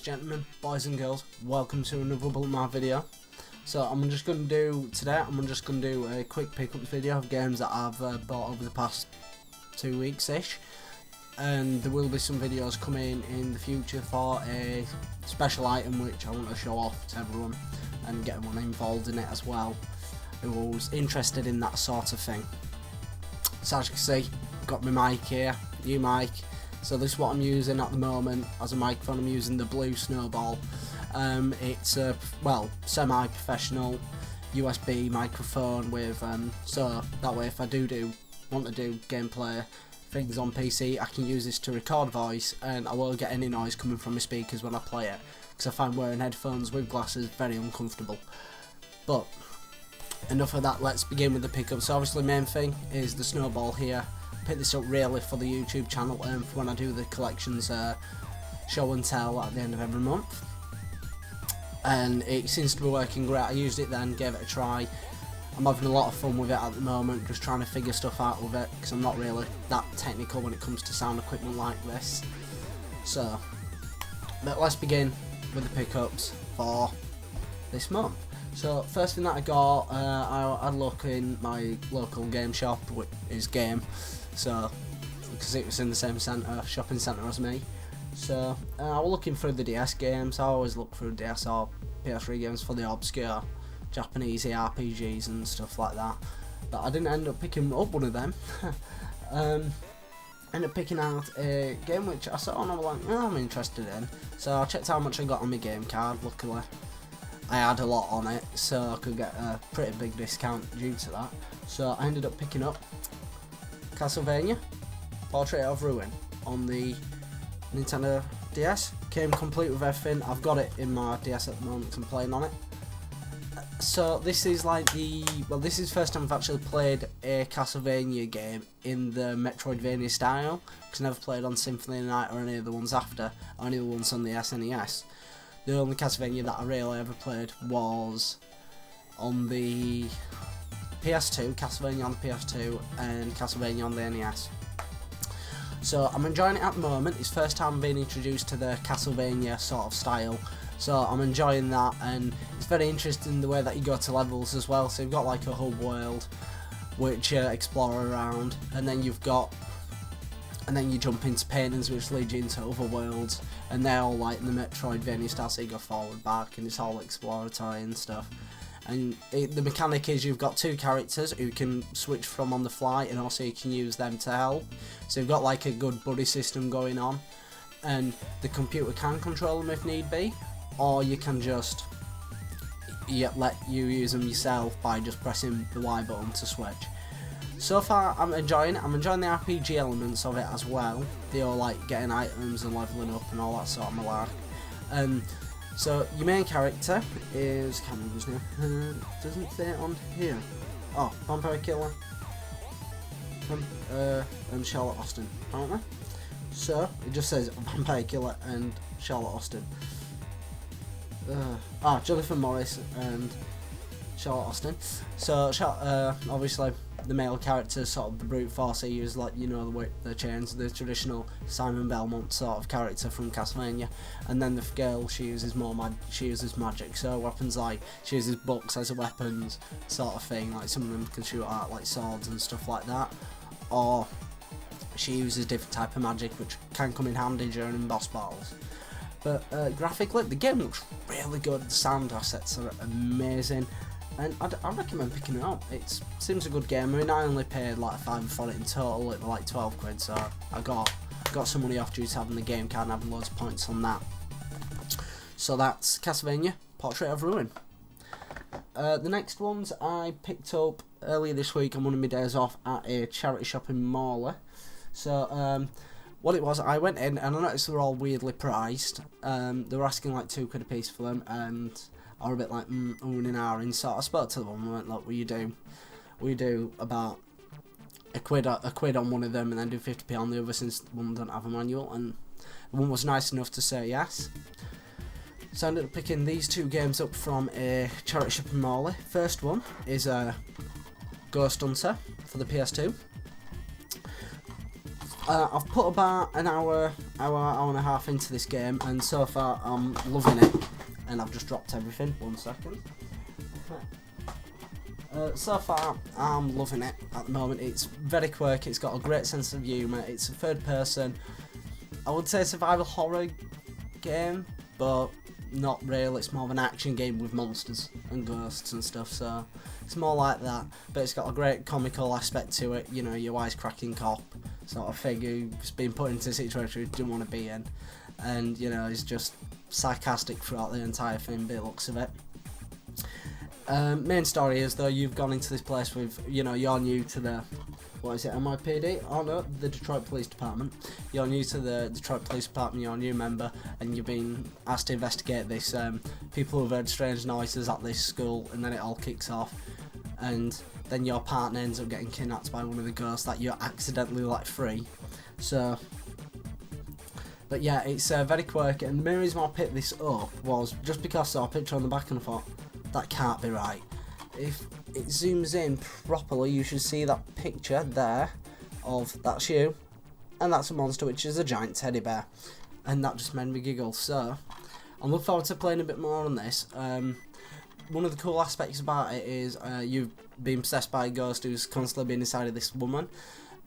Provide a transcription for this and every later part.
gentlemen, boys and girls, welcome to another Bulletmarv video. So I'm just going to do a quick pickups video of games that I've bought over the past 2 weeks-ish. And there will be some videos coming in the future for a special item which I want to show off to everyone and get everyone involved in it as well who's interested in that sort of thing. So as you can see, I've got my mic here, new mic. So this is what I'm using at the moment as a microphone. I'm using the Blue Snowball. It's a, well, semi-professional USB microphone with, so that way if I want to do gameplay things on PC, I can use this to record voice and I won't get any noise coming from my speakers when I play it, because I find wearing headphones with glasses very uncomfortable. But enough of that, let's begin with the pickup. So obviously main thing is the Snowball here. Pick this up really for the YouTube channel for when I do the collections show and tell at the end of every month, and it seems to be working great. I used it then, gave it a try. I'm having a lot of fun with it at the moment, just trying to figure stuff out with it because I'm not really that technical when it comes to sound equipment like this. So, but let's begin with the pickups for this month. So first thing that I got, I had a look in my local game shop, which is Game. So, because it was in the same shopping centre as me. So, I was looking through the DS games. I always look through DS or PS3 games for the obscure Japanese RPGs and stuff like that. But I didn't end up picking up one of them. Ended up picking out a game which I saw and I was like, oh, I'm interested in. So I checked how much I got on my game card. Luckily, I had a lot on it, so I could get a pretty big discount due to that. So I ended up picking up Castlevania, Portrait of Ruin on the Nintendo DS. Came complete with everything. I've got it in my DS at the moment because I'm playing on it. So this is like this is the first time I've actually played a Castlevania game in the Metroidvania style, because I never played on Symphony of the Night or any of the ones after, or any of the ones on the SNES. The only Castlevania that I really ever played was on the PS2, Castlevania on the PS2 and Castlevania on the NES. So I'm enjoying it at the moment. It's first time being introduced to the Castlevania sort of style. So I'm enjoying that, and it's very interesting the way that you go to levels as well. So you've got like a hub world which explore around, and then you jump into paintings which lead you into other worlds, and they're all like in the Metroidvania style, so you go forward, back, and it's all exploratory and stuff. And the mechanic is you've got two characters who can switch from on the fly, and also you can use them to help. So you've got like a good buddy system going on, and the computer can control them if need be, or you can just let you use them yourself by just pressing the Y button to switch. So far I'm enjoying it. I'm enjoying the RPG elements of it as well. They all like getting items and leveling up and all that sort of malark. So your main character is, can't remember his name, doesn't say it on here. Oh, Vampire Killer and Charlotte Austin, apparently. So it just says Vampire Killer and Charlotte Austin. Jonathan Morris and Charlotte Austin. So obviously the male character is sort of the brute force. He uses, like, you know, the chains, the traditional Simon Belmont sort of character from Castlevania. And then the girl, she uses magic. So weapons, like she uses books as a weapons sort of thing. Like some of them can shoot out like swords and stuff like that. Or she uses different type of magic which can come in handy during boss battles. But graphically, the game looks really good. The sound assets are amazing, and I recommend picking it up. It seems a good game. I mean, I only paid like $5 for it in total. It was like 12 quid, so I got some money off due to having the game card and having loads of points on that. So that's Castlevania, Portrait of Ruin. The next ones I picked up earlier this week on one of my days off at a charity shop in Morley. So what it was, I went in and I noticed they were all weirdly priced. They were asking like £2 a piece for them, and I were a bit like and ahhing. So I spoke to the woman and went, look, will you do about a quid on one of them and then do 50p on the other, since the woman don't have a manual? And the woman was nice enough to say yes. So I ended up picking these two games up from a charity shop in Morley. First one is Ghost Hunter for the PS2. I've put about an hour hour and a half into this game, and so far I'm loving it. And I've just dropped everything. 1 second. So far I'm loving it at the moment. It's very quirky, it's got a great sense of humour, it's a third person, I would say survival horror game, but not really. It's more of an action game with monsters and ghosts and stuff, so it's more like that, but it's got a great comical aspect to it, you know, your wisecracking cop sort of thing who's been put into a situation he didn't want to be in, and you know, he's just sarcastic throughout the entire thing by the looks of it. Main story is though you've gone into this place with, you know, you're new to the, what is it, NYPD? Oh no, the Detroit Police Department. You're new to the Detroit Police Department, you're a new member, and you've been asked to investigate this, people who've heard strange noises at this school, and then it all kicks off, and then your partner ends up getting kidnapped by one of the ghosts that you accidentally let free. So, but yeah, it's very quirky, and the main reason why I picked this up was just because I saw a picture on the back and I thought, that can't be right. If it zooms in properly, you should see that picture there of, that's you, and that's a monster, which is a giant teddy bear, and that just made me giggle. So I'm looking forward to playing a bit more on this. One of the cool aspects about it is you've been possessed by a ghost who's constantly been inside of this woman,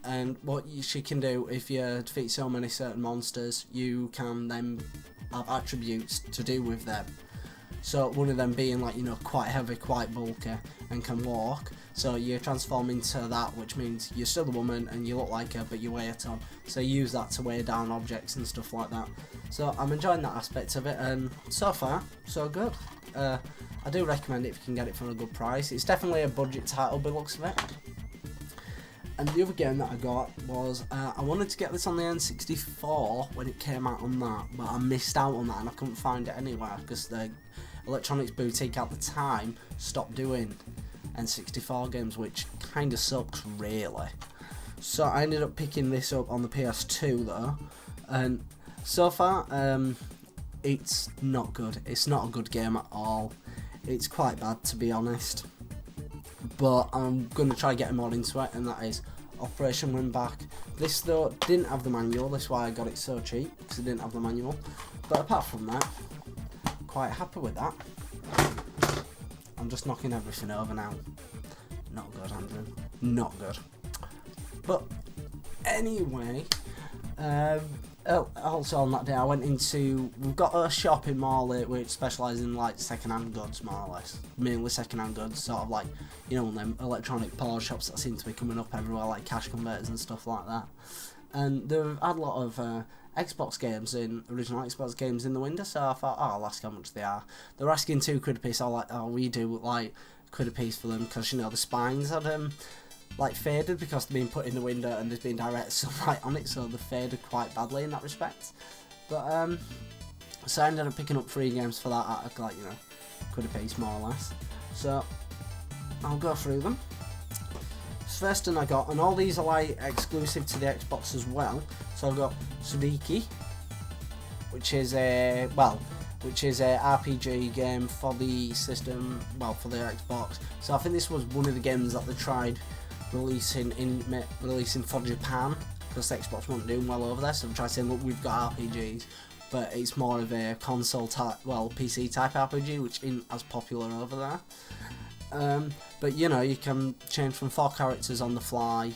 and what she can do, if you defeat so many certain monsters, you can then have attributes to do with them. So one of them being, like, you know, quite heavy, quite bulky, and can walk. So you transform into that, which means you're still a woman and you look like her, but you weigh a ton. So you use that to weigh down objects and stuff like that. So I'm enjoying that aspect of it, and so far, so good. I do recommend it if you can get it for a good price. It's definitely a budget title by the looks of it. And the other game that I got was, I wanted to get this on the N64 when it came out on that, but I missed out on that and I couldn't find it anywhere because the Electronics Boutique at the time stopped doing N64 games, which kind of sucks really. So I ended up picking this up on the PS2 though, and so far it's not good. It's not a good game at all. It's quite bad, to be honest. But I'm going to try getting more into it, and that is Operation Win Back. This though didn't have the manual, that's why I got it so cheap, because it didn't have the manual. But apart from that, quite happy with that. I'm just knocking everything over now. Not good, Andrew. Not good. But anyway, also on that day I went into, we've got a shop in Morley which specialises in like second-hand goods, more or less, mainly second-hand goods, sort of like, you know, them electronic pawn shops that seem to be coming up everywhere, like cash converters and stuff like that. And they've had a lot of Xbox games original Xbox games in the window, so I thought, oh, I'll ask how much they are. They're asking £2 a piece. I was like, oh, we do like £1 a piece for them, because, you know, the spines had like faded because they've been put in the window and there's been direct sunlight on it, so they faded quite badly in that respect. But so I ended up picking up 3 games for that at, like, you know, £1 a piece more or less. So I'll go through them. First one I got, and all these are like exclusive to the Xbox as well. So I've got Sudiki, which is a RPG game for the system, well, for the Xbox. So I think this was one of the games that they tried releasing for Japan, because the Xbox wasn't doing well over there. So I'm trying to say, look, we've got RPGs, but it's more of a console type, well, PC type RPG, which isn't as popular over there. But you know, you can change from 4 characters on the fly.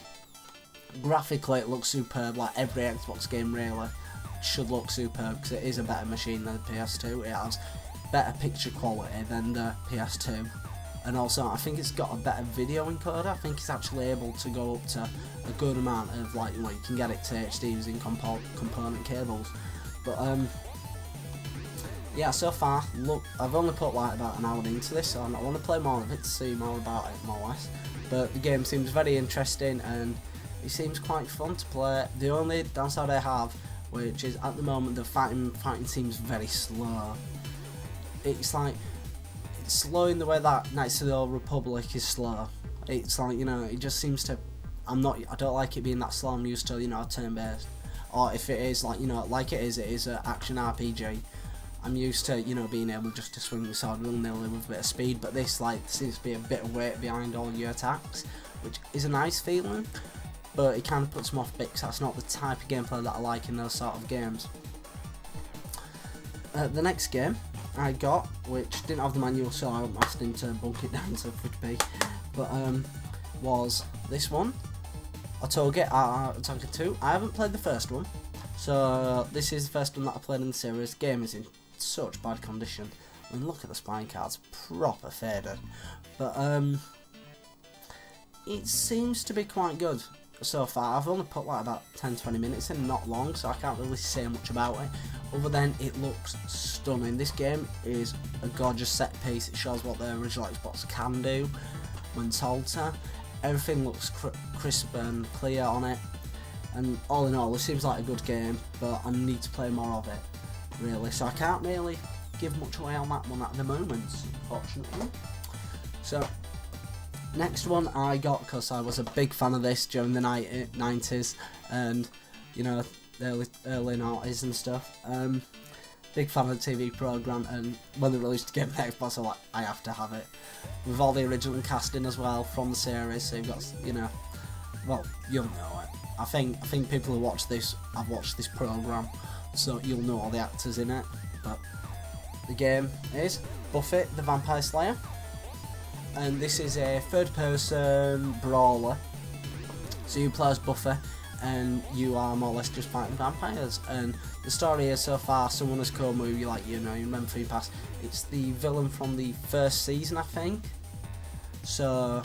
Graphically it looks superb, like every Xbox game really should look superb, because it is a better machine than the PS2. It has better picture quality than the PS2, and also I think it's got a better video encoder. I think it's actually able to go up to a good amount of, like, you know, you can get it to HD using component cables. But yeah, so far, look, I've only put like about an hour into this, so I want to play more of it to see more about it, more or less. But the game seems very interesting and it seems quite fun to play. The only downside I have, which is at the moment the fighting seems very slow. It's like, it's slow in the way that Knights of the Old Republic is slow. It's like, you know, it just seems to, I don't like it being that slow. I'm used to, you know, turn-based, or if it is like, you know, like it is an action RPG. I'm used to, you know, being able just to swing the sword willy-nilly with a bit of speed, but this, like, seems to be a bit of weight behind all your attacks, which is a nice feeling. but it kind of puts me off a bit because that's not the type of gameplay that I like in those sort of games. The next game I got, which didn't have the manual, so I asked him to bulk it down to 50p, but was this one, Otoge 2. I haven't played the first one, so this is the first one that I played in the series. The game is in such bad condition. I mean, look at the spine cards, proper faded, but it seems to be quite good so far. I've only put like about 10-20 minutes in, not long, so I can't really say much about it, other than it looks stunning. This game is a gorgeous set piece. It shows what the original Xbox can do when told to. Everything looks crisp and clear on it, and all in all, it seems like a good game, but I need to play more of it, really, so I can't really give much away on that one at the moment, unfortunately. So next one I got, because I was a big fan of this during the 90s and, you know, the early 90s and stuff. Big fan of the TV programme, and when they released the game on Xbox, I was like, I have to have it. With all the original casting as well from the series, so you've got, you know, well, you'll know it. I think people who watch this have watched this programme, so you'll know all the actors in it. But the game is Buffy the Vampire Slayer, and this is a third-person brawler. So you play as Buffy, and you are more or less just fighting vampires. And the story is, so far, someone has come who you like, you know, you remember from your past. It's the villain from the first season, I think. So,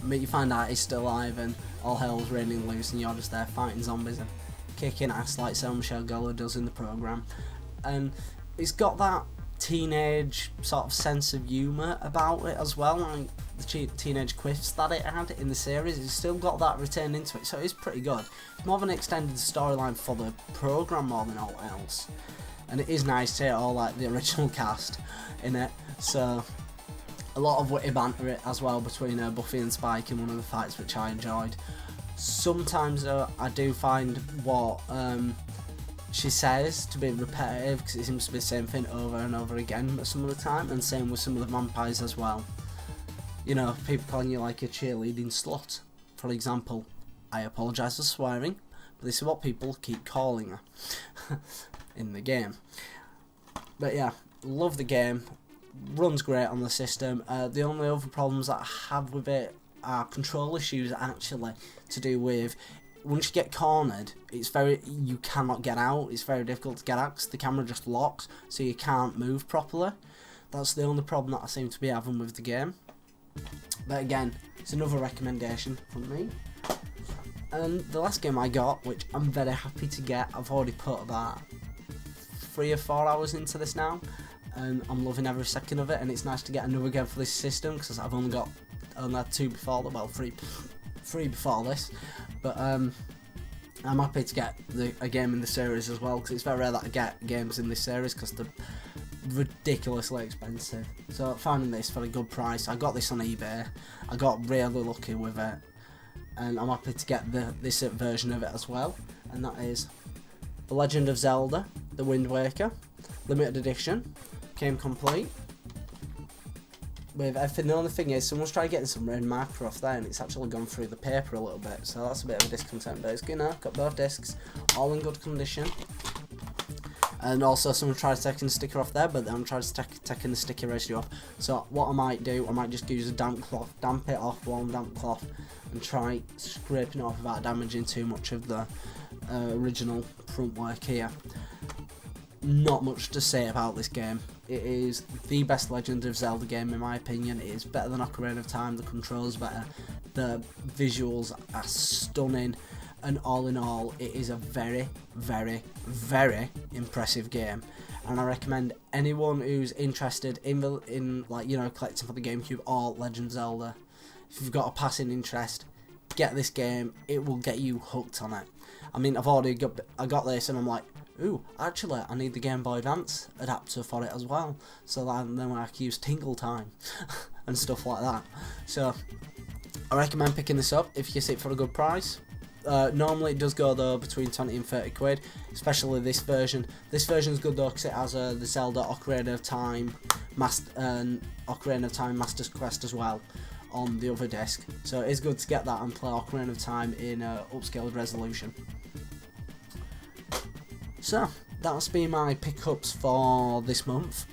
but you find out he's still alive, and all hell's raining loose, and you're just there fighting zombies and kicking ass like Sarah Michelle Gellar does in the programme. And it's got that teenage sort of sense of humour about it as well, like the teenage quips that it had in the series. It's still got that retained into it, so it's pretty good. It's more of an extended storyline for the programme more than all else, and it is nice to hear all like the original cast in it. So a lot of witty banter as well between Buffy and Spike in one of the fights, which I enjoyed. Sometimes though, I do find what she says to be repetitive, because it seems to be the same thing over and over again some of the time, and same with some of the vampires as well. You know, people calling you like a cheerleading slut, for example. I apologise for swearing, but this is what people keep calling her in the game. But yeah, love the game, runs great on the system. The only other problems that I have with it are control issues, actually, to do with once you get cornered, you cannot get out. It's very difficult to get out because the camera just locks, so you can't move properly. That's the only problem that I seem to be having with the game. But again, it's another recommendation from me. And the last game I got, which I'm very happy to get, I've already put about 3 or 4 hours into this now, and I'm loving every second of it. And it's nice to get another game for this system, because I've only had 2 before, well, 3 before this. But I'm happy to get a game in the series as well, because it's very rare that I get games in this series because they're ridiculously expensive. So finding this for a good price, I got this on eBay. I got really lucky with it, and I'm happy to get this version of it as well. And that is The Legend of Zelda, The Wind Waker, limited edition, came complete with everything. The only thing is, someone's tried getting some red marker off there, and it's actually gone through the paper a little bit, so that's a bit of a discontent. But it's good now. Got both discs, all in good condition. And also, someone tried taking the sticker off there, but then I'm trying to taking the sticker residue off. So what I might do, I might just use a damp cloth, damp it off, warm damp cloth, and try scraping it off without damaging too much of the original front work here. Not much to say about this game. It is the best Legend of Zelda game in my opinion. It is better than Ocarina of Time, the controls better, the visuals are stunning, and all in all, it is a very, very, very impressive game. And I recommend anyone who's interested in like, you know, collecting for the GameCube or Legend of Zelda, if you've got a passing interest, get this game. It will get you hooked on it. I mean, I got this and I'm like, ooh, actually, I need the Game Boy Advance adapter for it as well, so that then I can use Tingle Time and stuff like that. So I recommend picking this up if you see it for a good price. Normally it does go though between 20 and 30 quid, especially this version. This version's good though because it has the Zelda Ocarina of Time Master's Quest as well, on the other disc. So it is good to get that and play Ocarina of Time in upscaled resolution. So that's been my pickups for this month.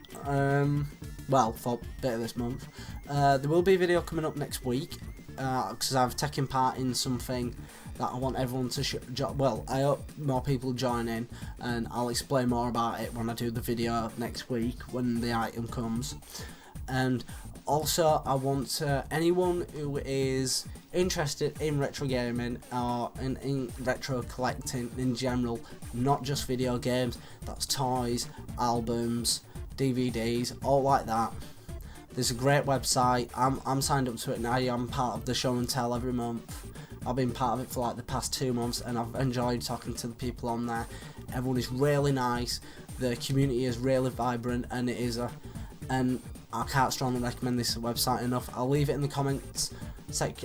Well, for a bit of this month. There will be a video coming up next week because I've taken part in something that I want everyone to well, I hope more people join in, and I'll explain more about it when I do the video next week when the item comes. And also I want anyone who is interested in retro gaming or in retro collecting in general, not just video games, that's toys, albums, DVDs, all like that. There's a great website. I'm signed up to it now. I'm part of the show and tell every month. I've been part of it for like the past 2 months, and I've enjoyed talking to the people on there. Everyone is really nice. The community is really vibrant, and it is and I can't strongly recommend this website enough. I'll leave it in the comments.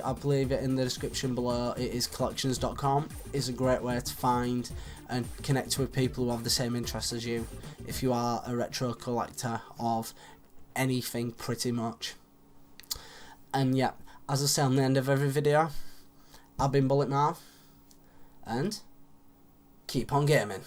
I'll leave it in the description below. It is collections.com. It's a great way to find and connect with people who have the same interests as you, if you are a retro collector of anything pretty much. And yeah, as I say on the end of every video, I've been Bulletmarv, and keep on gaming.